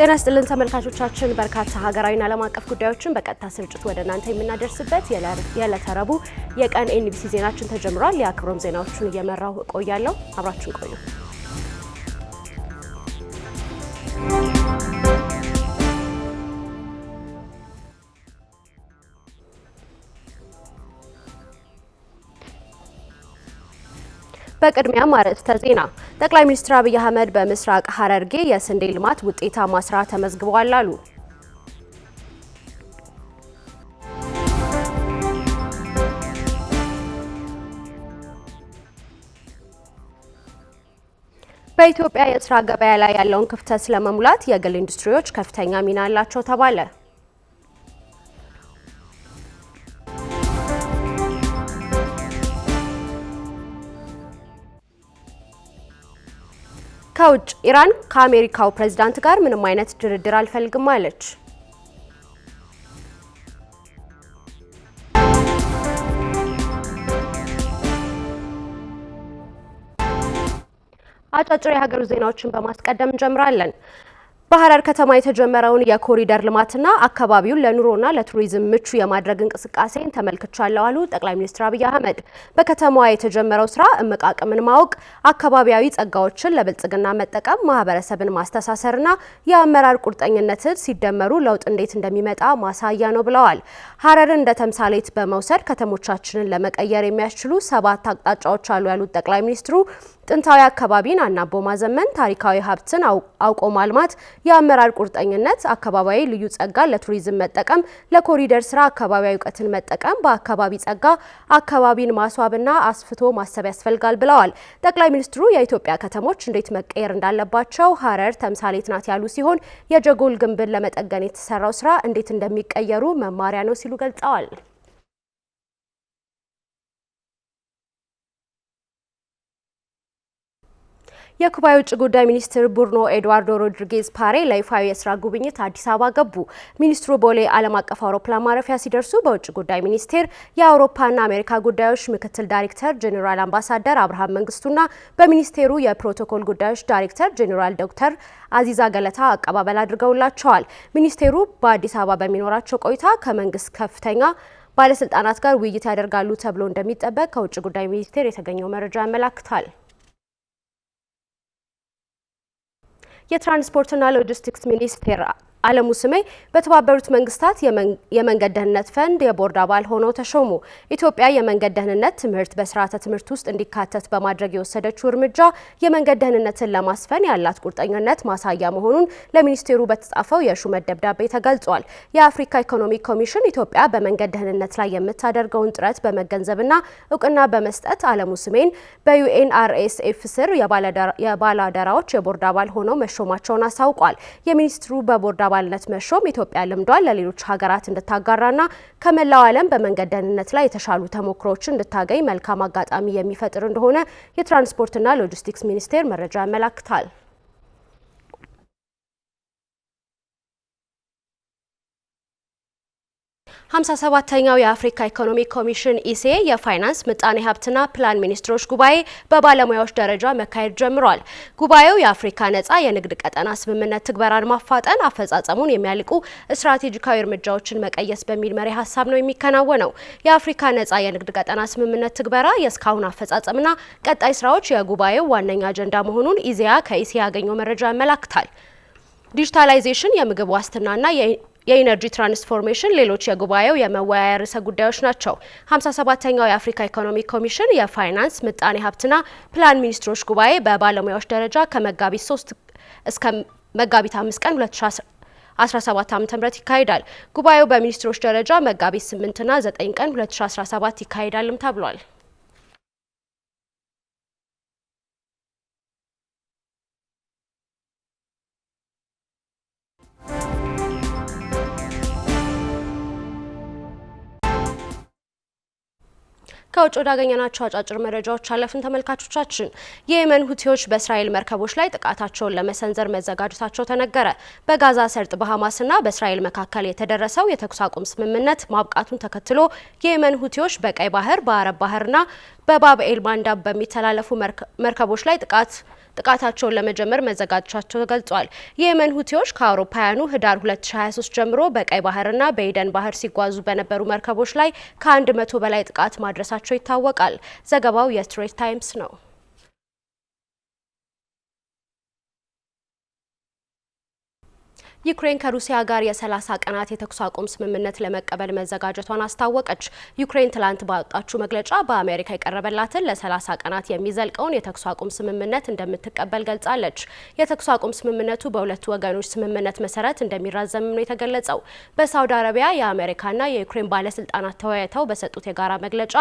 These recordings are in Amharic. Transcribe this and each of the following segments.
ጤና ይስጥልን ተመልካቾቻችን፣ በርካታ ሀገራዊና ዓለም አቀፍ ጉዳዮችን በቀጥታ ስርጭት ወደ እናንተ የምናደርስበት የዕለተ ረቡዕ የቀን ኤንቢሲ ዜናችን ተጀምሯል። የአክብሮም ዜናዎቹን እየመራው እቆያለሁ። አብራችን ቆዩ። በቅድሚያ አርዕስተ ዜና። ጠቅላይ ሚኒስትር አብይ አህመድ በምስራቅ ሐረርጌ የስንዴ ልማት ውጤታማ ስራ ተመዝግቧል አሉ። በኢትዮጵያ የስራ ገበያ ላይ ያለውን ክፍተት ለመሙላት የግል ኢንዱስትሪዎች ከፍተኛ ሚና አላቸው ተባለ። ከውጭ ኢራን ከአሜሪካው ፕሬዝዳንት ጋር ምንም አይነት ድርድር አልፈልግም አለች። አጫጭር የሀገር ዜናዎችን በማስቀደም እንጀምራለን። በሐረር ከተማ የተጀመረውን የኮሪደር ልማትና አካባቢውን ለኑሮና ለቱሪዝም ምቹ የማድረግ እንቅስቃሴን ተመልክቻለሁ አሉ ጠቅላይ ሚኒስትር አብይ አህመድ። በከተማዋ የተጀመረው ስራ እምቅ አቅምን ማወቅ፣ አካባቢያዊ ጸጋዎችን ለብልጽግና መጠቀም፣ ማህበረሰብን ማስተሳሰርና የአመራር ቁርጠኝነትን ሲደመሩ ለውጥ እንዴት እንደሚመጣ ማሳያ ነው ብለዋል። ሐረርን እንደ ተምሳሌት በመውሰድ ከተሞቻችንን ለመቀየር የሚያስችሉ 7 አቅጣጫዎች አሉ ያሉት ጠቅላይ ሚኒስትሩ ጥንታዊ አካባቢን አናቦ ማዘመን፣ ታሪካዊ ሀብትን አውቆ ማልማት፣ የአመራር ቁርጠኝነት፣ አካባቢያዊ ልዩ ጸጋ ለቱሪዝም መጠቀም፣ ለኮሪደር ስራ አካባቢያዊ እውቀትን መጠቀም፣ በአካባቢ ጸጋ አካባቢን ማስዋብና አስፍቶ ማሰብ ያስፈልጋል ብለዋል። ጠቅላይ ሚኒስትሩ የኢትዮጵያ ከተሞች እንዴት መቀየር እንዳለባቸው ሐረር ተምሳሌት ናት ያሉ ሲሆን የጀጎል ግንብን ለመጠገን የተሰራው ስራ እንዴት እንደሚቀየሩ መማሪያ ነው ሲሉ ገልጸዋል። የኩባ የውጭ ጉዳይ ሚኒስትር ቡርኖ ኤድዋርዶ ሮድሪጌዝ ፓሬ ለይፋዊ የስራ ጉብኝት አዲስ አበባ ገቡ። ሚኒስትሩ ቦሌ ዓለም አቀፍ አውሮፕላን ማረፊያ ሲደርሱ በውጭ ጉዳይ ሚኒስቴር የአውሮፓና አሜሪካ ጉዳዮች ምክትል ዳይሬክተር ጄኔራል አምባሳደር አብርሃም መንግስቱና በሚኒስቴሩ የፕሮቶኮል ጉዳዮች ዳይሬክተር ጄኔራል ዶክተር አዚዛ ገለታ አቀባበል አድርገውላቸዋል። ሚኒስቴሩ በአዲስ አበባ በሚኖራቸው ቆይታ ከመንግስት ከፍተኛ ባለስልጣናት ጋር ውይይት ያደርጋሉ ተብሎ እንደሚጠበቅ ከውጭ ጉዳይ ሚኒስቴር የተገኘው መረጃ ያመላክታል። የትራንስፖርትና ሎጂስቲክስ ሚኒስቴር አለሙ ስሜ በተባበሩት መንግስታት የመንገድ ደህንነት ፈንድ የቦርድ አባል ሆነው ተሾሙ። ኢትዮጵያ የመንገድ ደህንነት ትምህርት በስርዓተ ትምህርት ውስጥ እንዲካተት በማድረግ የወሰደችው እርምጃ የመንገድ ደህንነትን ለማስፈን ያላት ቁርጠኝነት ማሳያ መሆኑን ለሚኒስቴሩ በተጻፈው የሹመት ደብዳቤ ተገልጿል። የአፍሪካ ኢኮኖሚክ ኮሚሽን ኢትዮጵያ በመንገድ ደህንነት ላይ የምታደርገውን ጥረት በመገንዘብና እውቅና በመስጠት አለሙ ስሜን በዩኤንአርኤስኤፍ ስር የባለአደራዎች የቦርድ አባል ሆነው መሾማቸውን አሳውቋል። የሚኒስትሩ በቦርድ አባልነት መሾም ኢትዮጵያ ልምዷን ለሌሎች ሀገራት እንድታጋራና ከመላው ዓለም በመንገድ ደህንነት ላይ የተሻሉ ተሞክሮዎችን እንድታገኝ መልካም አጋጣሚ የሚፈጥር እንደሆነ የትራንስፖርትና ሎጂስቲክስ ሚኒስቴር መረጃ ያመላክታል። 57ኛው የአፍሪካ ኢኮኖሚክ ኮሚሽን ኢሲኤ የፋይናንስ ምጣኔ ሀብትና ፕላን ሚኒስትሮች ጉባኤ በባለሙያዎች ደረጃ መካሄድ ጀምሯል። ጉባኤው የአፍሪካ ነጻ የንግድ ቀጠና ስምምነት ትግበራን ማፋጠን፣ አፈጻጸሙን የሚያልቁ ስትራቴጂካዊ እርምጃዎችን መቀየስ በሚል መሪ ሀሳብ ነው የሚከናወነው። የአፍሪካ ነጻ የንግድ ቀጠና ስምምነት ትግበራ የእስካሁን አፈጻጸምና ቀጣይ ስራዎች የጉባኤው ዋነኛ አጀንዳ መሆኑን ኢዜአ ከኢሲኤ ያገኘው መረጃ ያመላክታል። ዲጂታላይዜሽን፣ የምግብ ዋስትናና የኢነርጂ ትራንስፎርሜሽን ሌሎች የጉባኤው የመወያያ ርዕሰ ጉዳዮች ናቸው። 57ኛው የአፍሪካ ኢኮኖሚክ ኮሚሽን የፋይናንስ ምጣኔ ሀብትና ፕላን ሚኒስትሮች ጉባኤ በባለሙያዎች ደረጃ ከመጋቢት 3 እስከ መጋቢት 5 ቀን 2017 ዓ.ም ይካሄዳል። ጉባኤው በሚኒስትሮች ደረጃ መጋቢት 8 እና 9 ቀን 2017 ይካሄዳልም ተብሏል። ከውጭ ወዳገኘናቸው አጫጭር መረጃዎች አለፍን። ተመልካቾቻችን የየመን ሁቲዎች በእስራኤል መርከቦች ላይ ጥቃታቸውን ለመሰንዘር መዘጋጀታቸው ተነገረ። በጋዛ ሰርጥ በሐማስና በእስራኤል መካከል የተደረሰው የተኩስ አቁም ስምምነት ማብቃቱን ተከትሎ የየመን ሁቲዎች በቀይ ባህር፣ በአረብ ባህርና በባብኤል ማንዳብ በሚተላለፉ መርከቦች ላይ ጥቃታቸውን ለመጀመር መዘጋጀታቸው ተገልጿል። የየመን ሁቲዎች ከአውሮፓውያኑ ህዳር 2023 ጀምሮ በቀይ ባህርና በኤደን ባህር ሲጓዙ በነበሩ መርከቦች ላይ ከ100 በላይ ጥቃት ማድረሳቸው ይታወቃል። ዘገባው የስትሬት ታይምስ ነው። ዩክሬን ከሩሲያ ጋር የ30 ቀናት የተኩስ አቁም ስምምነት ለመቀበል መዘጋጀቷን አስታወቀች። ዩክሬን ትላንት ባወጣችው መግለጫ በአሜሪካ የቀረበላትን ለ30 ቀናት የሚዘልቀውን የተኩስ አቁም ስምምነት እንደምትቀበል ገልጻለች። የተኩስ አቁም ስምምነቱ በሁለቱ ወገኖች ስምምነት መሰረት እንደሚራዘም ነው የተገለጸው። በሳውዲ አረቢያ የአሜሪካና የዩክሬን ባለስልጣናት ተወያይተው በሰጡት የጋራ መግለጫ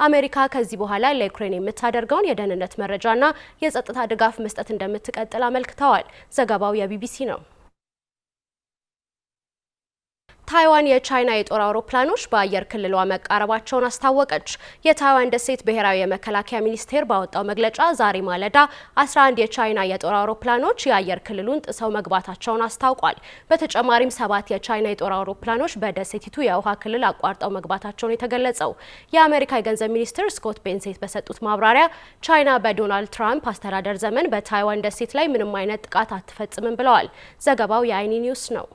አሜሪካ ከዚህ በኋላ ለዩክሬን የምታደርገውን የደህንነት መረጃና የጸጥታ ድጋፍ መስጠት እንደምትቀጥል አመልክተዋል። ዘገባው የቢቢሲ ነው። ታይዋን የቻይና የጦር አውሮፕላኖች በአየር ክልሏ መቃረባቸውን አስታወቀች። የታይዋን ደሴት ብሔራዊ የመከላከያ ሚኒስቴር ባወጣው መግለጫ ዛሬ ማለዳ 11 የቻይና የጦር አውሮፕላኖች የአየር ክልሉን ጥሰው መግባታቸውን አስታውቋል። በተጨማሪም 7 የቻይና የጦር አውሮፕላኖች በደሴቲቱ የውሃ ክልል አቋርጠው መግባታቸውን የተገለጸው የአሜሪካ የገንዘብ ሚኒስትር ስኮት ቤንሴት በሰጡት ማብራሪያ ቻይና በዶናልድ ትራምፕ አስተዳደር ዘመን በታይዋን ደሴት ላይ ምንም አይነት ጥቃት አትፈጽምም ብለዋል። ዘገባው የአይኒ ኒውስ ነው።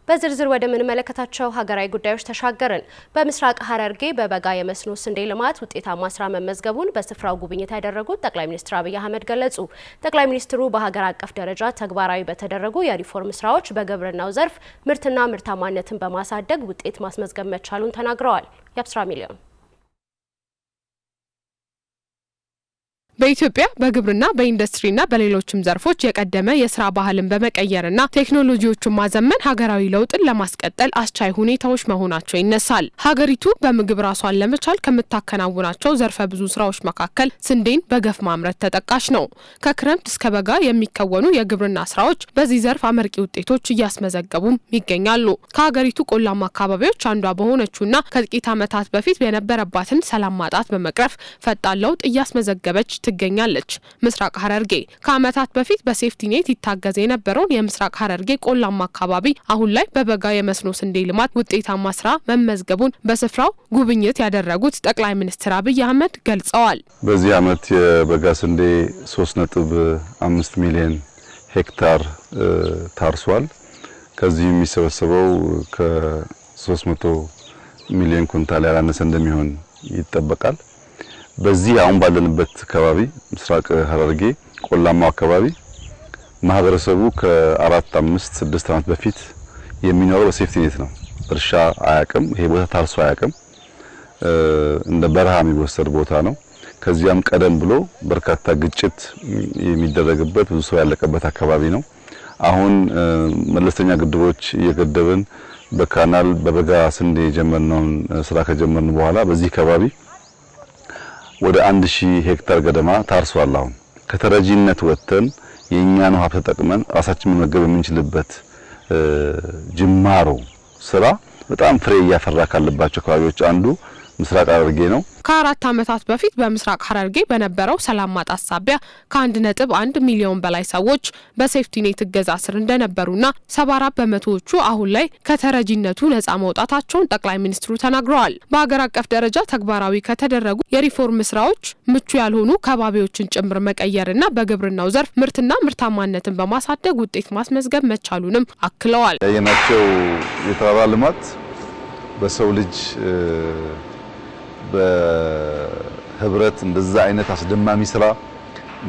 በዝርዝር ወደ ምንመለከታቸው ሀገራዊ ጉዳዮች ተሻገርን። በምስራቅ ሐረርጌ በበጋ የመስኖ ስንዴ ልማት ውጤታማ ስራ መመዝገቡን በስፍራው ጉብኝት ያደረጉት ጠቅላይ ሚኒስትር አብይ አህመድ ገለጹ። ጠቅላይ ሚኒስትሩ በሀገር አቀፍ ደረጃ ተግባራዊ በተደረጉ የሪፎርም ስራዎች በግብርናው ዘርፍ ምርትና ምርታማነትን በማሳደግ ውጤት ማስመዝገብ መቻሉን ተናግረዋል። የአብስራ ሚሊዮን በኢትዮጵያ በግብርና በኢንዱስትሪና በሌሎችም ዘርፎች የቀደመ የስራ ባህልን በመቀየርና ቴክኖሎጂዎችን ማዘመን ሀገራዊ ለውጥን ለማስቀጠል አስቻይ ሁኔታዎች መሆናቸው ይነሳል። ሀገሪቱ በምግብ ራሷን ለመቻል ከምታከናውናቸው ዘርፈ ብዙ ስራዎች መካከል ስንዴን በገፍ ማምረት ተጠቃሽ ነው። ከክረምት እስከ በጋ የሚከወኑ የግብርና ስራዎች በዚህ ዘርፍ አመርቂ ውጤቶች እያስመዘገቡም ይገኛሉ። ከሀገሪቱ ቆላማ አካባቢዎች አንዷ በሆነችውና ከጥቂት ዓመታት በፊት የነበረባትን ሰላም ማጣት በመቅረፍ ፈጣን ለውጥ እያስመዘገበች ትገኛለች። ምስራቅ ሐረርጌ ከዓመታት በፊት በሴፍቲኔት ይታገዝ የነበረውን የምስራቅ ሐረርጌ ቆላማ አካባቢ አሁን ላይ በበጋ የመስኖ ስንዴ ልማት ውጤታማ ስራ መመዝገቡን በስፍራው ጉብኝት ያደረጉት ጠቅላይ ሚኒስትር አብይ አህመድ ገልጸዋል። በዚህ ዓመት የበጋ ስንዴ 3.5 ሚሊዮን ሄክታር ታርሷል። ከዚህ የሚሰበሰበው ከ300 ሚሊዮን ኩንታል ያላነሰ እንደሚሆን ይጠበቃል። በዚህ አሁን ባለንበት አካባቢ ምስራቅ ሐረርጌ ቆላማው አካባቢ ማህበረሰቡ ከ4፣ 5፣ 6 ዓመት በፊት የሚኖረው በሴፍቲኔት ነው። እርሻ አያቅም። ይሄ ቦታ ታርሶ አያቅም። እንደ በረሃ የሚወሰድ ቦታ ነው። ከዚያም ቀደም ብሎ በርካታ ግጭት የሚደረግበት ብዙ ሰው ያለቀበት አካባቢ ነው። አሁን መለስተኛ ግድቦች እየገደብን በካናል በበጋ ስንዴ የጀመርነውን ስራ ከጀመርን በኋላ በዚህ አካባቢ ወደ 1000 ሄክታር ገደማ ታርሷል። አሁን ከተረጂነት ወጥተን የኛን ሀብት ተጠቅመን ራሳችንን መመገብ የምንችልበት ጅማሮ ስራ በጣም ፍሬ እያፈራ ካለባቸው አካባቢዎች አንዱ ምስራቅ ሐረርጌ ነው። ከ4 ዓመታት በፊት በምስራቅ ሐረርጌ በነበረው ሰላም ማጣት ሳቢያ ከ1.1 ሚሊዮን በላይ ሰዎች በሴፍቲኔት እገዛ ስር እንደነበሩና 74 በመቶዎቹ አሁን ላይ ከተረጂነቱ ነጻ መውጣታቸውን ጠቅላይ ሚኒስትሩ ተናግረዋል። በሀገር አቀፍ ደረጃ ተግባራዊ ከተደረጉ የሪፎርም ስራዎች ምቹ ያልሆኑ ከባቢዎችን ጭምር መቀየርና በግብርናው ዘርፍ ምርትና ምርታማነትን በማሳደግ ውጤት ማስመዝገብ መቻሉንም አክለዋል። ያየናቸው የተራራ ልማት በሰው ልጅ በህብረት እንደዛ አይነት አስደማሚ ስራ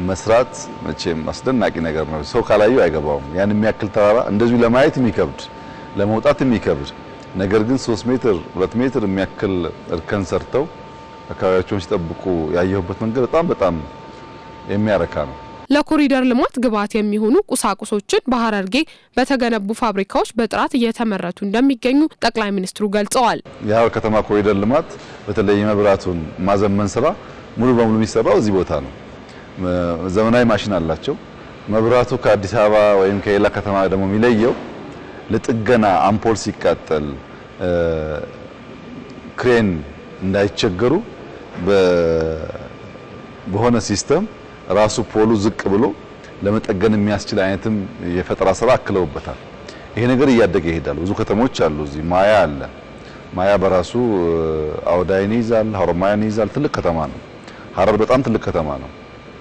መስራት መቼም አስደናቂ ነገር ነው። ሰው ካላዩ አይገባውም። ያን የሚያክል ተራራ እንደዚሁ ለማየት የሚከብድ ለመውጣት የሚከብድ ነገር ግን 3 ሜትር 2 ሜትር የሚያክል እርከን ሰርተው አካባቢያቸውን ሲጠብቁ ያየሁበት መንገድ በጣም የሚያረካ ነው። ለኮሪደር ልማት ግብዓት የሚሆኑ ቁሳቁሶችን በሐረርጌ በተገነቡ ፋብሪካዎች በጥራት እየተመረቱ እንደሚገኙ ጠቅላይ ሚኒስትሩ ገልጸዋል። የሐረር ከተማ ኮሪደር ልማት በተለይ የመብራቱን ማዘመን ስራ ሙሉ በሙሉ የሚሰራው እዚህ ቦታ ነው። ዘመናዊ ማሽን አላቸው። መብራቱ ከአዲስ አበባ ወይም ከሌላ ከተማ ደግሞ የሚለየው ለጥገና አምፖል ሲቃጠል ክሬን እንዳይቸገሩ በሆነ ሲስተም ራሱ ፖሉ ዝቅ ብሎ ለመጠገን የሚያስችል አይነትም የፈጠራ ስራ አክለውበታል። ይሄ ነገር እያደገ ይሄዳል። ብዙ ከተሞች አሉ። እዚህ ማያ አለ። ማያ በራሱ አውዳይን ይዛል፣ ሀሮማያን ይዛል። ትልቅ ከተማ ነው። ሀረር በጣም ትልቅ ከተማ ነው።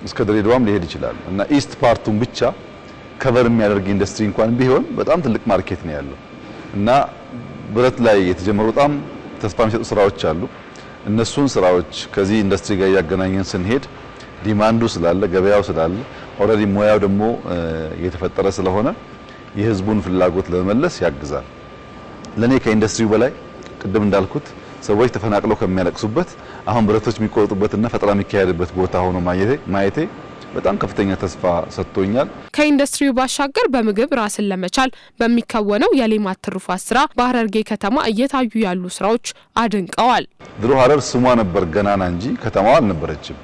እስከ ድሬዳዋም ሊሄድ ይችላል እና ኢስት ፓርቱን ብቻ ከቨር የሚያደርግ ኢንዱስትሪ እንኳን ቢሆን በጣም ትልቅ ማርኬት ነው ያለው እና ብረት ላይ የተጀመሩ በጣም ተስፋ የሚሰጡ ስራዎች አሉ። እነሱን ስራዎች ከዚህ ኢንዱስትሪ ጋር ያገናኘን ስንሄድ ዲማንዱ ስላለ ገበያው ስላለ ኦልሬዲ ሙያው ደግሞ እየተፈጠረ ስለሆነ የህዝቡን ፍላጎት ለመመለስ ያግዛል። ለኔ ከኢንዱስትሪው በላይ ቅድም እንዳልኩት ሰዎች ተፈናቅለው ከሚያለቅሱበት አሁን ብረቶች የሚቆርጡበትና ፈጠራ የሚካሄድበት ቦታ ሆኖ ማየቴ በጣም ከፍተኛ ተስፋ ሰጥቶኛል። ከኢንዱስትሪው ባሻገር በምግብ ራስን ለመቻል በሚከወነው የሌማት ትሩፋት ስራ በሐረርጌ ከተማ እየታዩ ያሉ ስራዎች አድንቀዋል። ድሮ ሐረር ስሟ ነበር ገናና እንጂ ከተማዋ አልነበረችም።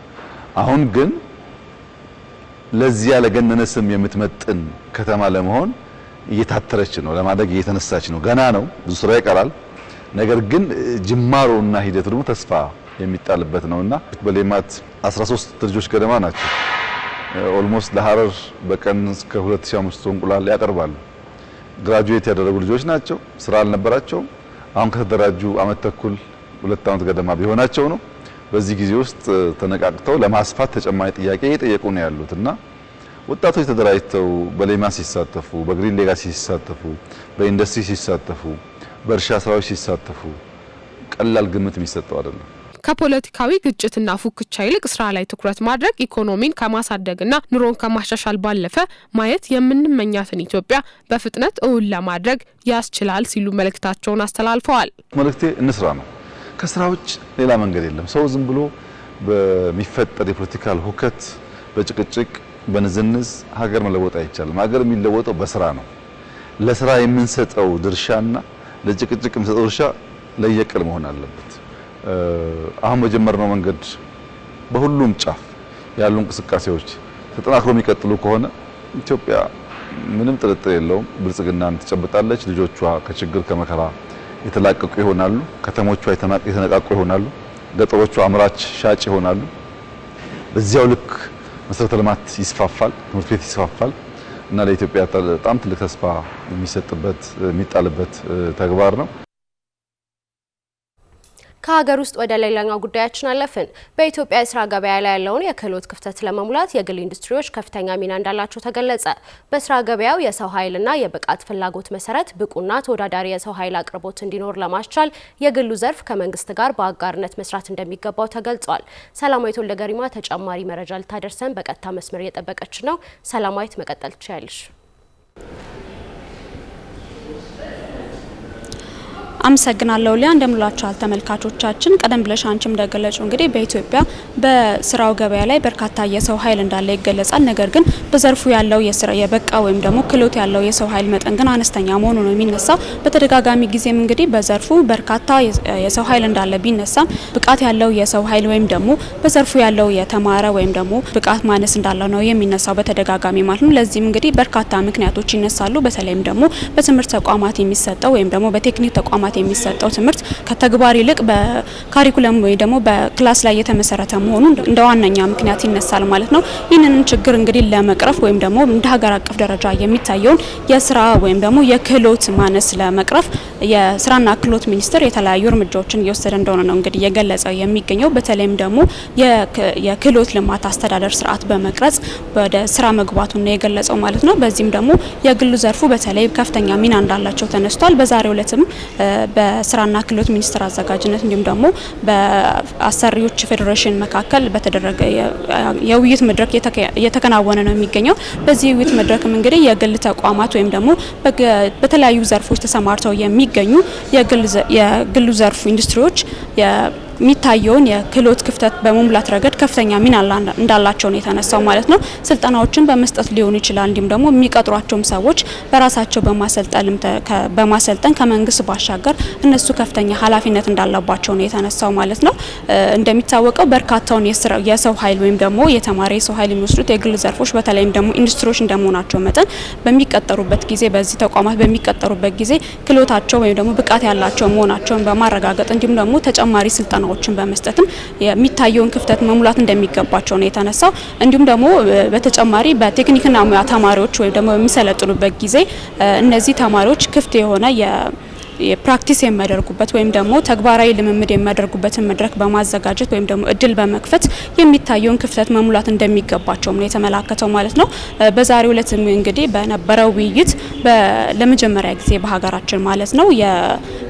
አሁን ግን ለዚያ ለገነነ ስም የምትመጥን ከተማ ለመሆን እየታተረች ነው፣ ለማደግ እየተነሳች ነው። ገና ነው፣ ብዙ ስራ ይቀራል። ነገር ግን ጅማሮና ሂደቱ ደግሞ ተስፋ የሚጣልበት ነውና በሌማት 13 ልጆች ገደማ ናቸው። ኦልሞስት ለሐረር በቀን እስከ 2500 እንቁላል ያቀርባሉ። ግራጁዌት ያደረጉ ልጆች ናቸው። ስራ አልነበራቸውም። አሁን ከተደራጁ አመት ተኩል 2 አመት ገደማ ቢሆናቸው ነው። በዚህ ጊዜ ውስጥ ተነቃቅተው ለማስፋት ተጨማሪ ጥያቄ እየጠየቁ ነው ያሉትና ወጣቶች ተደራጅተው በሌማት ሲሳተፉ፣ በግሪን ሌጋሲ ሲሳተፉ፣ በኢንዱስትሪ ሲሳተፉ፣ በእርሻ ስራዎች ሲሳተፉ ቀላል ግምት የሚሰጠው አይደለም። ከፖለቲካዊ ግጭትና ፉክቻ ይልቅ ስራ ላይ ትኩረት ማድረግ ኢኮኖሚን ከማሳደግና ኑሮን ከማሻሻል ባለፈ ማየት የምንመኛትን ኢትዮጵያ በፍጥነት እውን ለማድረግ ያስችላል ሲሉ መልእክታቸውን አስተላልፈዋል። መልእክቴ እንስራ ነው። ከስራ ውጭ ሌላ መንገድ የለም። ሰው ዝም ብሎ በሚፈጠር የፖለቲካል ሁከት፣ በጭቅጭቅ፣ በንዝንዝ ሀገር መለወጥ አይቻልም። ሀገር የሚለወጠው በስራ ነው። ለስራ የምንሰጠው ድርሻና ለጭቅጭቅ የምንሰጠው ድርሻ ለየቅል መሆን አለበት። አሁን በጀመርነው መንገድ በሁሉም ጫፍ ያሉ እንቅስቃሴዎች ተጠናክሮ የሚቀጥሉ ከሆነ ኢትዮጵያ ምንም ጥርጥር የለውም ብልጽግናን ትጨብጣለች። ልጆቿ ከችግር ከመከራ የተላቀቁ ይሆናሉ። ከተሞቿ የተነቃቁ ይሆናሉ። ገጠሮቿ አምራች ሻጭ ይሆናሉ። በዚያው ልክ መሰረተ ልማት ይስፋፋል፣ ትምህርት ቤት ይስፋፋል እና ለኢትዮጵያ በጣም ትልቅ ተስፋ የሚሰጥበት የሚጣልበት ተግባር ነው። ከሀገር ውስጥ ወደ ሌላኛው ጉዳያችን አለፍን። በኢትዮጵያ የስራ ገበያ ላይ ያለውን የክህሎት ክፍተት ለመሙላት የግል ኢንዱስትሪዎች ከፍተኛ ሚና እንዳላቸው ተገለጸ። በስራ ገበያው የሰው ኃይልና የብቃት ፍላጎት መሰረት ብቁና ተወዳዳሪ የሰው ኃይል አቅርቦት እንዲኖር ለማስቻል የግሉ ዘርፍ ከመንግስት ጋር በአጋርነት መስራት እንደሚገባው ተገልጿል። ሰላማዊት ወልደገሪማ ተጨማሪ መረጃ ልታደርሰን በቀጥታ መስመር እየጠበቀች ነው። ሰላማዊት መቀጠል ትችያለሽ። አመሰግናለሁ ሊያ። እንደምላችኋል ተመልካቾቻችን። ቀደም ብለሽ አንቺም እንደገለጹ እንግዲህ በኢትዮጵያ በስራው ገበያ ላይ በርካታ የሰው ኃይል እንዳለ ይገለጻል። ነገር ግን በዘርፉ ያለው የበቃ ወይም ደግሞ ክህሎት ያለው የሰው ኃይል መጠን ግን አነስተኛ መሆኑ ነው የሚነሳው። በተደጋጋሚ ጊዜም እንግዲህ በዘርፉ በርካታ የሰው ኃይል እንዳለ ቢነሳም ብቃት ያለው የሰው ኃይል ወይም ደግሞ በዘርፉ ያለው የተማረ ወይም ደግሞ ብቃት ማነስ እንዳለው ነው የሚነሳው በተደጋጋሚ ማለት ነው። ለዚህም እንግዲህ በርካታ ምክንያቶች ይነሳሉ። በተለይም ደግሞ በትምህርት ተቋማት የሚሰጠው ወይም ደግሞ በቴክኒክ ተቋማት የሚሰጠው ትምህርት ከተግባር ይልቅ በካሪኩለም ወይ ደግሞ በክላስ ላይ የተመሰረተ መሆኑ እንደ ዋነኛ ምክንያት ይነሳል ማለት ነው። ይህንን ችግር እንግዲህ ለመቅረፍ ወይም ደግሞ እንደ ሀገር አቀፍ ደረጃ የሚታየውን የስራ ወይም ደግሞ የክህሎት ማነስ ለመቅረፍ የስራና ክህሎት ሚኒስቴር የተለያዩ እርምጃዎችን እየወሰደ እንደሆነ ነው እንግዲህ የገለጸው የሚገኘው። በተለይም ደግሞ የክህሎት ልማት አስተዳደር ስርዓት በመቅረጽ ወደ ስራ መግባቱን ነው የገለጸው ማለት ነው። በዚህም ደግሞ የግሉ ዘርፉ በተለይ ከፍተኛ ሚና እንዳላቸው ተነስቷል። በዛሬው ዕለትም በስራና ክህሎት ሚኒስቴር አዘጋጅነት እንዲሁም ደግሞ በአሰሪዎች ፌዴሬሽን መካከል በተደረገ የውይይት መድረክ እየተከናወነ ነው የሚገኘው። በዚህ የውይይት መድረክም እንግዲህ የግል ተቋማት ወይም ደግሞ በተለያዩ ዘርፎች ተሰማርተው የሚገኙ የግሉ ዘርፍ ኢንዱስትሪዎች የሚታየውን የክህሎት ክፍተት በመሙላት ረገድ ከፍተኛ ሚና እንዳላቸው ነው የተነሳው ማለት ነው። ስልጠናዎችን በመስጠት ሊሆን ይችላል። እንዲሁም ደግሞ የሚቀጥሯቸውም ሰዎች በራሳቸው በማሰልጠን ከመንግስት ባሻገር እነሱ ከፍተኛ ኃላፊነት እንዳለባቸው ነው የተነሳው ማለት ነው። እንደሚታወቀው በርካታውን የሰው ኃይል ወይም ደግሞ የተማረ የሰው ኃይል የሚወስዱት የግል ዘርፎች በተለይም ደግሞ ኢንዱስትሪዎች እንደመሆናቸው መጠን በሚቀጠሩበት ጊዜ በዚህ ተቋማት በሚቀጠሩበት ጊዜ ክህሎታቸው ወይም ደግሞ ብቃት ያላቸው መሆናቸውን በማረጋገጥ እንዲሁም ደግሞ ተጨማሪ ስልጠና ስልጠናዎችን በመስጠትም የሚታየውን ክፍተት መሙላት እንደሚገባቸው ነው የተነሳው። እንዲሁም ደግሞ በተጨማሪ በቴክኒክና ሙያ ተማሪዎች ወይም ደግሞ በሚሰለጥኑበት ጊዜ እነዚህ ተማሪዎች ክፍት የሆነ የፕራክቲስ የሚያደርጉበት ወይም ደግሞ ተግባራዊ ልምምድ የሚያደርጉበትን መድረክ በማዘጋጀት ወይም ደግሞ እድል በመክፈት የሚታየውን ክፍተት መሙላት እንደሚገባቸው ነው የተመላከተው ማለት ነው። በዛሬው ዕለት እንግዲህ በነበረው ውይይት ለመጀመሪያ ጊዜ በሀገራችን ማለት ነው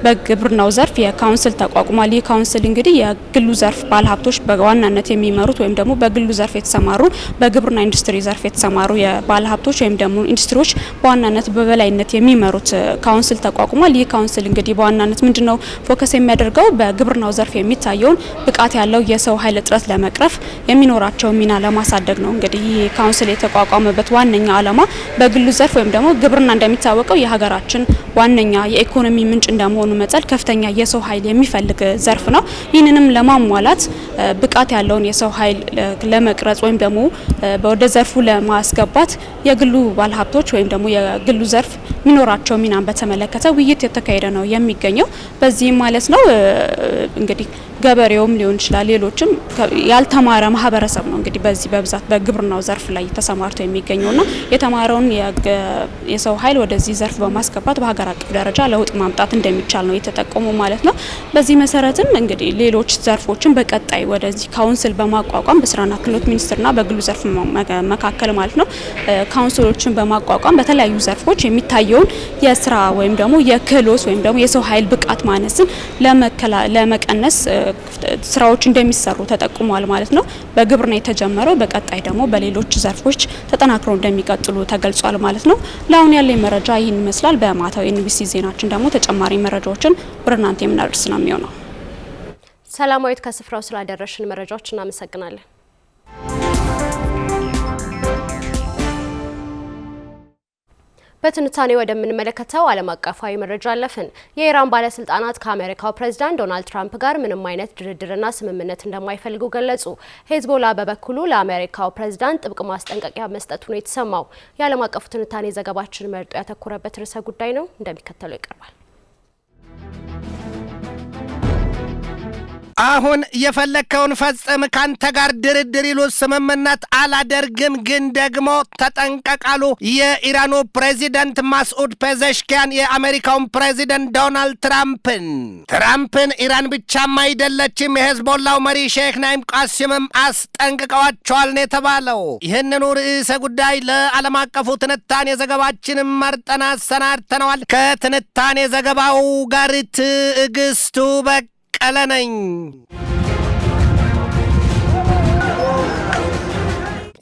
በግብርናው ዘርፍ የካውንስል ተቋቁሟል። ይህ ካውንስል እንግዲህ የግሉ ዘርፍ ባለሀብቶች በዋናነት የሚመሩት ወይም ደግሞ በግሉ ዘርፍ የተሰማሩ በግብርና ኢንዱስትሪ ዘርፍ የተሰማሩ የባለሀብቶች ወይም ደግሞ ኢንዱስትሪዎች በዋናነት በበላይነት የሚመሩት ካውንስል ተቋቁሟል። ይህ ካውንስል እንግዲህ በዋናነት ምንድነው ፎከስ የሚያደርገው በግብርናው ዘርፍ የሚታየውን ብቃት ያለው የሰው ኃይል እጥረት ለመቅረፍ የሚኖራቸው ሚና ለማሳደግ ነው። እንግዲህ ይህ ካውንስል የተቋቋመበት ዋነኛ ዓላማ በግሉ ዘርፍ ወይም ደግሞ ግብርና እንደሚታወቀው የሀገራችን ዋነኛ የኢኮኖሚ ምንጭ እንደመሆኑ መጠን ከፍተኛ የሰው ኃይል የሚፈልግ ዘርፍ ነው። ይህንንም ለማሟላት ብቃት ያለውን የሰው ኃይል ለመቅረጽ ወይም ደግሞ ወደ ዘርፉ ለማስገባት የግሉ ባለሀብቶች ወይም ደግሞ የግሉ ዘርፍ የሚኖራቸው ሚናን በተመለከተ ውይይት የተካሄደ ነው የሚገኘው። በዚህም ማለት ነው እንግዲህ ገበሬውም ሊሆን ይችላል ሌሎችም ያልተማረ ማህበረሰብ ነው እንግዲህ በዚህ በብዛት በግብርናው ዘርፍ ላይ ተሰማርቶ የሚገኘውና የተማረውን የሰው ኃይል ወደዚህ ዘርፍ በማስገባት በሀገር አቀፍ ደረጃ ለውጥ ማምጣት እንደሚቻል ነው የተጠቆሙ ማለት ነው። በዚህ መሰረትም እንግዲህ ሌሎች ዘርፎችን በቀጣይ ወደዚህ ካውንስል በማቋቋም በስራና ክህሎት ሚኒስቴርና በግሉ ዘርፍ መካከል ማለት ነው ካውንስሎችን በማቋቋም በተለያዩ ዘርፎች የሚታየውን የስራ ወይም ደግሞ የክህሎት ወይም ደግሞ የሰው ኃይል ብቃት ማነስን ለመቀነስ ስራዎች እንደሚሰሩ ተጠቁሟል ማለት ነው። በግብርና የተጀመረው በቀጣይ ደግሞ በሌሎች ዘርፎች ተጠናክረው እንደሚቀጥሉ ተገልጿል ማለት ነው። ለአሁን ያለኝ መረጃ ይህን ይመስላል። በማታው ኤንቢሲ ዜናችን ደግሞ ተጨማሪ መረጃዎችን ወደ እናንተ የምናደርስ ነው የሚሆነው። ሰላማዊት ከስፍራው ስላደረሽን መረጃዎች እናመሰግናለን። በትንታኔ ወደምንመለከተው ዓለም አቀፋዊ መረጃ አለፍን። የኢራን ባለስልጣናት ከአሜሪካው ፕሬዝዳንት ዶናልድ ትራምፕ ጋር ምንም አይነት ድርድርና ስምምነት እንደማይፈልጉ ገለጹ። ሄዝቦላ በበኩሉ ለአሜሪካው ፕሬዝዳንት ጥብቅ ማስጠንቀቂያ መስጠቱ ነው የተሰማው። የዓለም አቀፉ ትንታኔ ዘገባችን መርጦ ያተኮረበት ርዕሰ ጉዳይ ነው፣ እንደሚከተለው ይቀርባል። አሁን የፈለከውን ፈጽም ካንተ ጋር ድርድር ይሉ ስምምነት አላደርግም ግን ደግሞ ተጠንቀቃሉ። የኢራኑ ፕሬዚደንት ማስኡድ ፔዜሽኪያን የአሜሪካውን ፕሬዚደንት ዶናልድ ትራምፕን ኢራን ብቻም አይደለችም የሄዝቦላው መሪ ሼክ ናኢም ቃሲምም አስጠንቅቀዋቸዋል ነው የተባለው። ይህንኑ ርዕሰ ጉዳይ ለዓለም አቀፉ ትንታኔ ዘገባችንም መርጠን አሰናድተነዋል። ከትንታኔ ዘገባው ጋር ትዕግስቱ በቀለ ነኝ።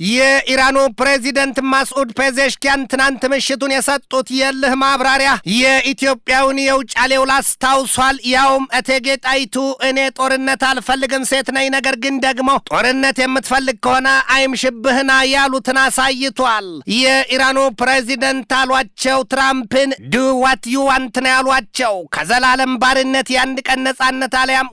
የኢራኑ ፕሬዚደንት ማስኡድ ፔዜሽኪያን ትናንት ምሽቱን የሰጡት የልህ ማብራሪያ የኢትዮጵያውን የውጫሌ ውል አስታውሷል። ያውም እቴጌ ጣይቱ እኔ ጦርነት አልፈልግም ሴት ነኝ፣ ነገር ግን ደግሞ ጦርነት የምትፈልግ ከሆነ አይምሽብህና ያሉትን አሳይቷል። የኢራኑ ፕሬዚደንት አሏቸው ትራምፕን ዱ ዋት ዩ ዋንት ነው ያሏቸው። ከዘላለም ባርነት የአንድ ቀን ነጻነት አለያም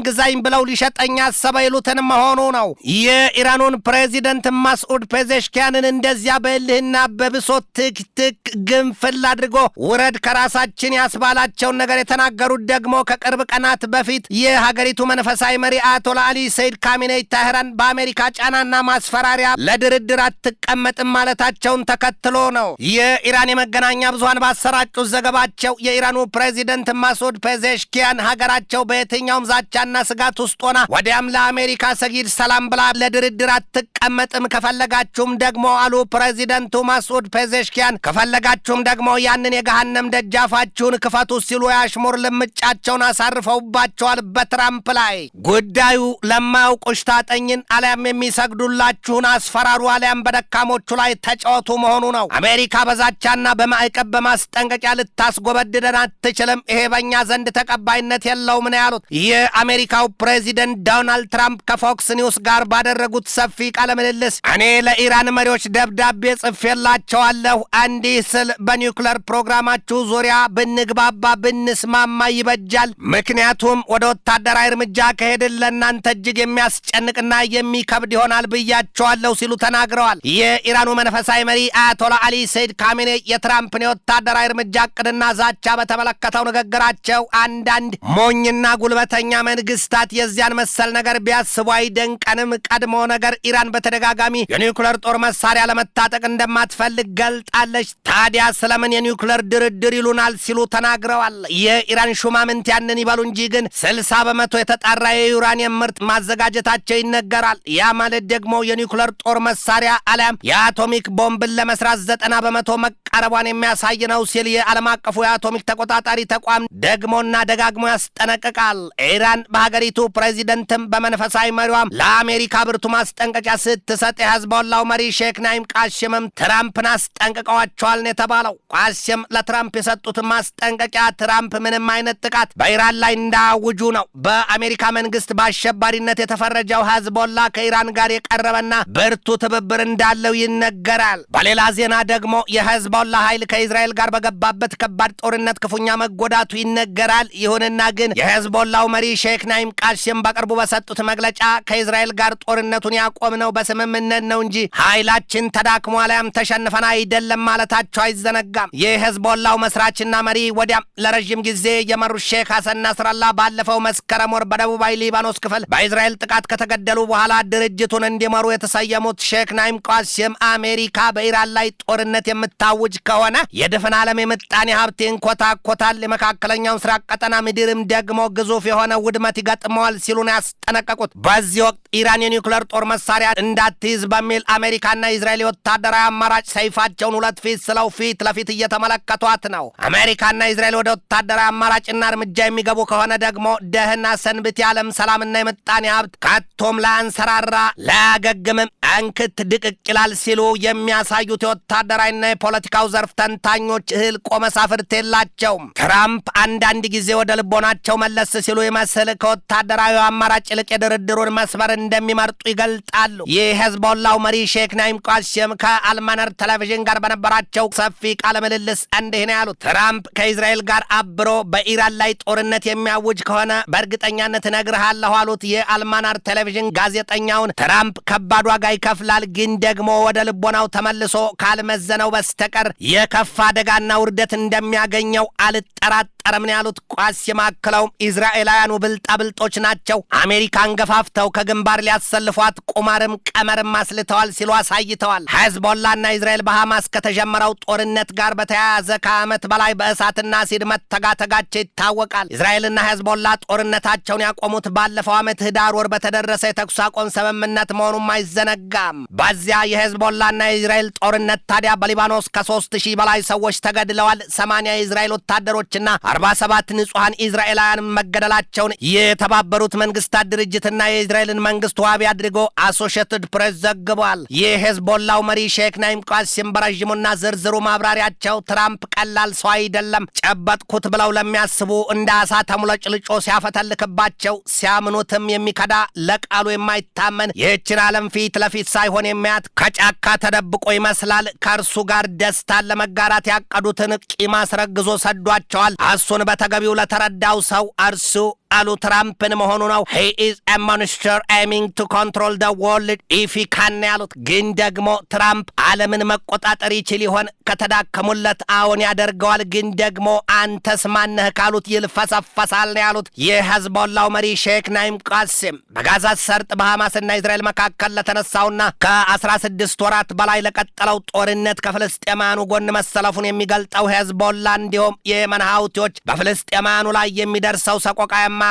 ግዛኝ ብለው ሊሸጠኝ አሰበ ይሉትን መሆኑ ነው። የኢራኑን ፕሬዚደንት ማስኡድ ፔዜሽኪያንን እንደዚያ በእልህና በብሶት ትክትክ ግንፍል አድርጎ ውረድ ከራሳችን ያስባላቸውን ነገር የተናገሩት ደግሞ ከቅርብ ቀናት በፊት የሀገሪቱ መንፈሳዊ መሪ አያቶላ አሊ ሰይድ ካሚኔይ ታህራን በአሜሪካ ጫናና ማስፈራሪያ ለድርድር አትቀመጥም ማለታቸውን ተከትሎ ነው። የኢራን የመገናኛ ብዙሃን ባሰራጩት ዘገባቸው የኢራኑ ፕሬዚደንት ማስኡድ ፔዜሽኪያን ሀገራቸው በየትኛውም ዛቻና ስጋት ውስጥ ሆና ወዲያም ለአሜሪካ ሰጊድ ሰላም ብላ ለድርድር አትቀመጥም፣ ከፈለጋችሁም ደግሞ አሉ ፕሬዚደንቱ ማስኡድ ፔዜሽኪያን ከፈለጋችሁም ደግሞ ያንን የገሃነም ደጃፋችሁን ክፈቱ ሲሉ ያሽሙር ልምጫቸውን አሳርፈውባቸዋል በትራምፕ ላይ። ጉዳዩ ለማያውቁሽ ታጠኝን አሊያም የሚሰግዱላችሁን አስፈራሩ አሊያም በደካሞቹ ላይ ተጫወቱ መሆኑ ነው። አሜሪካ በዛቻና በማዕቀብ በማስጠንቀቂያ ልታስጎበድደን አትችልም፣ ይሄ በእኛ ዘንድ ተቀባይነት የለውም ነው ያሉት። የአሜሪካው ፕሬዚደንት ዶናልድ ትራምፕ ከፎክስ ኒውስ ጋር ባደረጉት ሰፊ ቃለ ምልልስ እኔ ለኢራን መሪዎች ደብዳቤ ጽፌላቸዋለሁ። እንዲህ ስል በኒውክለር ፕሮግራማችሁ ዙሪያ ብንግባባ ብንስማማ ይበጃል። ምክንያቱም ወደ ወታደራዊ እርምጃ ከሄድን ለእናንተ እጅግ የሚያስጨንቅና የሚከብድ ይሆናል ብያቸዋለሁ ሲሉ ተናግረዋል። የኢራኑ መንፈሳዊ መሪ አያቶላ አሊ ሰይድ ካሜኔ የትራምፕን የወታደራዊ እርምጃ እቅድና ዛቻ በተመለከተው ንግግራቸው አንዳንድ ሞኝና ጉልበተኛ መንግስታት የዚያን መሰል ነገር ቢያስቡ አይደንቀንም። ቀድሞ ነገር ኢራን በተደጋጋሚ የኒውክለር ጦር መሳሪያ ለመታጠቅ እንደማትፈልግ ገልጣለች። ታዲያ ስለምን የኒውክለር ድርድር ይሉናል ሲሉ ተናግረዋል። የኢራን ሹማምንት ያንን ይበሉ እንጂ ግን 60 በመቶ የተጣራ የዩራኒየም ምርት ማዘጋጀታቸው ይነገራል። ያ ማለት ደግሞ የኒውክለር ጦር መሳሪያ አሊያም የአቶሚክ ቦምብን ለመስራት 90 በመቶ መቃረቧን የሚያሳይ ነው ሲል የዓለም አቀፉ የአቶሚክ ተቆጣጣሪ ተቋም ደግሞና ደጋግሞ ያስጠነቅቃል። ኢራን በሀገሪቱ ፕሬዚደንትም በመንፈሳዊ መሪዋም ለአሜሪካ ብርቱ ማስጠንቀቂያ ስትሰጥ የህዝቦላው መሪ ሼክ ናኢም ቃሲምም ትራምፕን አስጠንቅቀዋቸዋል ነው የተባለው። ቃሲም ለትራምፕ የሰጡት ማስጠንቀቂያ ትራምፕ ምንም አይነት ጥቃት በኢራን ላይ እንዳያውጁ ነው። በአሜሪካ መንግስት በአሸባሪነት የተፈረጀው ህዝቦላ ከኢራን ጋር የቀረበና ብርቱ ትብብር እንዳለው ይነገራል። በሌላ ዜና ደግሞ የህዝቦላ ኃይል ከእስራኤል ጋር በገባበት ከባድ ጦርነት ክፉኛ መጎዳቱ ይነገራል። ይሁንና ግን የህዝቦላው መሪ ሼክ ናኢም ቃሲም በቅርቡ በሰጡት መግለጫ ከእስራኤል ጋር ጦርነቱን ያቆምነው በስምምነት ነው እንጂ ኃይላችን ተዳክሞ አልያም ተሸንፈን አይደለም ማለታቸው አይዘነጋም። የህዝቦላው መስራችና መሪ ወዲያም ለረጅም ጊዜ የመሩት ሼክ ሐሰን ናስራላህ ባለፈው መስከረም ወር በደቡባዊ ሊባኖስ ክፍል በእስራኤል ጥቃት ከተገደሉ በኋላ ድርጅቱን እንዲመሩ የተሰየሙት ሼክ ናኢም ቃሲም አሜሪካ በኢራን ላይ ጦርነት የምታውጅ ከሆነ የድፍን ዓለም የምጣኔ ሀብት ይንኮታኮታል፣ የመካከለኛው ምስራቅ ቀጠና ምድርም ደግሞ ግዙፍ የሆነ ውድመት ይገጥመዋል ሲሉ ነው ያስጠነቀቁት። በዚህ ወቅት ኢራን የኒውክለር ጦር መሳሪያ እንዳትይዝ በሚል አሜሪካና እስራኤል ወታደራዊ አማራጭ ሰይፋቸውን ሁለት ፊት ስለው ፊት ለፊት እየተመለከቷት ነው። አሜሪካና እስራኤል ወደ ወታደራዊ አማራጭና እርምጃ የሚገቡ ከሆነ ደግሞ ደህና ሰንብት የዓለም ሰላምና የምጣኔ ሀብት ከቶም ላያንሰራራ ላያገግምም አንክት ድቅቅ ይላል ሲሉ የሚያሳዩት የወታደራዊና የፖለቲካው ዘርፍ ተንታኞች እህል ቆመሳፍርት የላቸውም። ትራምፕ አንዳንድ ጊዜ ወደ ልቦናቸው መለስ ሲሉ ይመስል ከወታደራዊ አማራጭ ይልቅ የድርድሩን መስመር እንደሚመርጡ ይገልጣሉ። የህዝቦላው መሪ ሼክ ናኢም ቃሲም ከአልማነር ቴሌቪዥን ጋር በነበራቸው ሰፊ ቃለ ምልልስ እንዲህ ነው ያሉት። ትራምፕ ከእስራኤል ጋር አብሮ በኢራን ላይ ጦርነት የሚያውጅ ከሆነ በእርግጠኛነት እነግርሃለሁ አሉት። የአልማናር ቴሌቪዥን ጋዜጠኛውን ትራምፕ ከባድ ዋጋ ይከፍላል፣ ግን ደግሞ ወደ ልቦናው ተመልሶ ካልመዘነው በስተቀር የከፋ አደጋና ውርደት እንደሚያገኘው አልጠራጠርም ነው ያሉት። ቃሲም አክለውም እስራኤላውያኑ ብልጣብልጦች ናቸው፣ አሜሪካን ገፋፍተው ከግንባር ሊያሰልፏት ቁማርም ቀመርም አስልተዋል ሲሉ አሳይተዋል። ህዝቦላና እስራኤል በሐማስ ከተጀመረው ጦርነት ጋር በተያያዘ ከዓመት በላይ በእሳትና አሲድ መተጋተጋቸው ይታወቃል። እስራኤልና ህዝቦላ ጦርነታቸውን ያቆሙት ባለፈው ዓመት ህዳር ወር በተደረሰ የተኩስ አቆም ስምምነት መሆኑም አይዘነጋም። በዚያ የህዝቦላና የእስራኤል ጦርነት ታዲያ በሊባኖስ ከ3000 በላይ ሰዎች ተገድለዋል። 80 የእስራኤል ወታደሮችና 47 ንጹሐን እስራኤላውያን መገደላቸውን የተባበሩት መንግስታት ድርጅትና የእስራኤልን መንግስት ዋቢ አድርጎ አሶሺየትድ ፕሬስ ዘግቧል። የህዝቦላው መሪ ሼክ ናኢም ቃሲም በረዥሙና ዝርዝሩ ማብራሪያቸው ትራምፕ ቀላል ሰው አይደለም፣ ጨበጥኩት ብለው ለሚያስቡ እንደ አሳ ተሙለጭልጮ ሲያፈተልክባቸው ሲያምኑትም የሚከዳ ለቃሉ የማይታመን ይህችን ዓለም ፊት ለፊት ሳይሆን የሚያት ከጫካ ተደብቆ ይመስላል። ከእርሱ ጋር ደስታን ለመጋራት ያቀዱትን ቂም አስረግዞ ሰዷቸዋል። እሱን በተገቢው ለተረዳው ሰው እርሱ አሉ ትራምፕን መሆኑ ነው። he is a monster aiming to control the world if he can ያሉት። ግን ደግሞ ትራምፕ ዓለምን መቆጣጠር ይችል ይሆን? ከተዳከሙለት አዎን ያደርገዋል። ግን ደግሞ አንተስ ማነህ ካሉት ይልፈሰፈሳል ነው ያሉት። የህዝቦላው መሪ ሼክ ናኢም ቃሲም በጋዛ ሰርጥ በሐማስና እስራኤል መካከል ለተነሳውና ከ16 ወራት በላይ ለቀጠለው ጦርነት ከፍልስጤማያኑ ጎን መሰለፉን የሚገልጠው ህዝቦላ እንዲሁም የየመን ሀውቲዎች በፍልስጤማያኑ ላይ የሚደርሰው ሰቆቃ የማያበቃ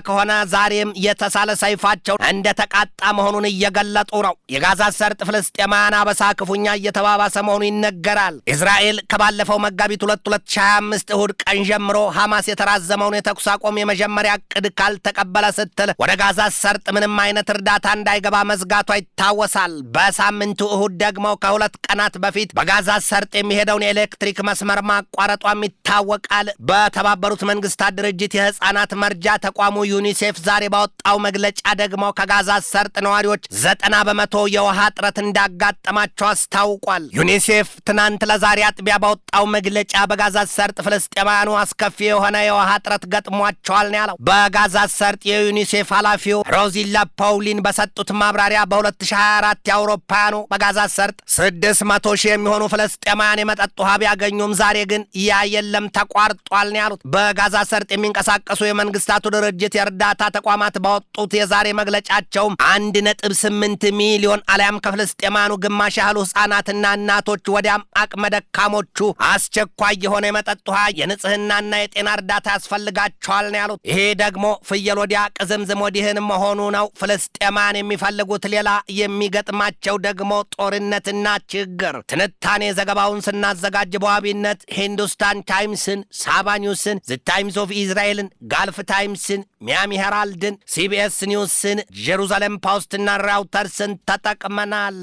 ከሆነ ዛሬም የተሳለ ሰይፋቸው እንደተቃጣ መሆኑን እየገለጡ ነው። የጋዛ ሰርጥ ፍልስጤማውያን አበሳ ክፉኛ እየተባባሰ መሆኑ ይነገራል። እስራኤል ከባለፈው መጋቢት 2025 እሁድ ቀን ጀምሮ ሐማስ የተራዘመውን የተኩስ አቆም የመጀመሪያ ዕቅድ ካልተቀበለ ስትል ወደ ጋዛ ሰርጥ ምንም አይነት እርዳታ እንዳይገባ መዝጋቷ ይታወሳል። በሳምንቱ እሁድ ደግሞ ከ2 ቀናት በፊት በጋዛ ሰርጥ የሚሄደውን የኤሌክትሪክ መስመር ማቋረጧም ይታወቃል። በተባበሩት መንግስታት ድርጅት የህፃናት መርጃ ተቋሙ ዩኒሴፍ ዛሬ ባወጣው መግለጫ ደግሞ ከጋዛ ሰርጥ ነዋሪዎች 90 በመቶ የውሃ እጥረት እንዳጋጠማቸው አስታውቋል። ዩኒሴፍ ትናንት ለዛሬ አጥቢያ ባወጣው መግለጫ በጋዛ ሰርጥ ፍልስጤማውያኑ አስከፊ የሆነ የውሃ እጥረት ገጥሟቸዋል ነው ያለው። በጋዛ ሰርጥ የዩኒሴፍ ኃላፊው ሮዚላ ፓውሊን በሰጡት ማብራሪያ በ2024 የአውሮፓውያኑ በጋዛ ሰርጥ 600 ሺህ የሚሆኑ ፍልስጤማውያን የመጠጥ ውሃ ቢያገኙም ዛሬ ግን ያ የለም ተቋርጧል ነው ያሉት። በጋዛ ሰርጥ የሚንቀሳቀሱ የመንግስታቱ ድርጅት የእርዳታ ተቋማት ባወጡት የዛሬ መግለጫቸውም 1.8 ሚሊዮን አልያም ከፍልስጤማውያኑ ግማሽ ያህሉ ህጻናትና እናቶች ወዲያም አቅመ ደካሞቹ አስቸኳይ የሆነ የመጠጥ ውሃ የንጽህናና የጤና እርዳታ ያስፈልጋቸዋል ነው ያሉት። ይሄ ደግሞ ፍየል ወዲያ ቅዝምዝም ወዲህን መሆኑ ነው። ፍልስጤማውያን የሚፈልጉት ሌላ፣ የሚገጥማቸው ደግሞ ጦርነትና ችግር። ትንታኔ ዘገባውን ስናዘጋጅ በዋቢነት ሂንዱስታን ታይምስን፣ ሳባ ኒውስን፣ ዘ ታይምስ ኦፍ ኢዝራኤልን፣ ጋልፍ ታይምስን፣ ሚያሚ ሄራልድን፣ ሲቢኤስ ኒውስን፣ ጄሩዛሌም ፖስትና ራውተርስን ተጠቅመናል።